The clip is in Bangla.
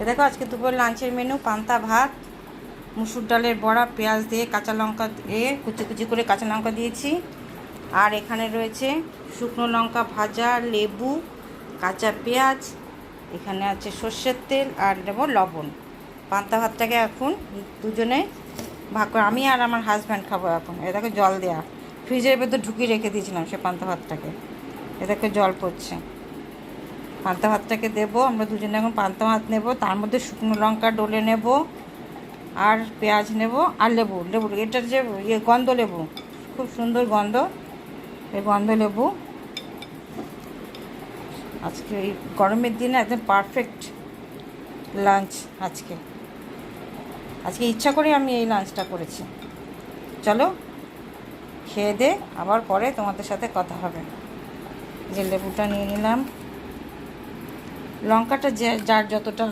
দেখো আজকে দুপুর লাঞ্চের মেনু পান্তা ভাত, মুসুর ডালের বড়া, পেঁয়াজ দিয়ে, কাঁচা লঙ্কা দিয়ে কুচি কুচি করে কাঁচা লঙ্কা দিয়েছি। আর এখানে রয়েছে শুকনো লঙ্কা ভাজা, লেবু, কাঁচা পেঁয়াজ, এখানে আছে সর্ষের তেল আর নেব লবণ। পান্তা ভাতটাকে এখন দুজনে ভাগ করে আমি আর আমার হাজব্যান্ড খাবো। এখন এ দেখো জল দেওয়া, ফ্রিজের ভেতর ঢুকিয়ে রেখে দিয়েছিলাম সে পান্তা ভাতটাকে। এ দেখো জল পড়ছে। পান্তা ভাতটাকে দেবো, আমরা দুজনে এখন পান্তা ভাত নেব। তার মধ্যে শুকনো লঙ্কা ডলে নেব আর পেঁয়াজ নেব আর লেবু। এটার যে গন্ধ লেবু, খুব সুন্দর গন্ধ, এই গন্ধ লেবু আজকে এই গরমের দিনে একদম পারফেক্ট লাঞ্চ। আজকে ইচ্ছা করে আমি এই লাঞ্চটা করেছি। চলো খেয়ে দে, আবার পরে তোমাদের সাথে কথা হবে। যে লেবুটা নিয়ে নিলাম, লঙ্কাটা যার যতটা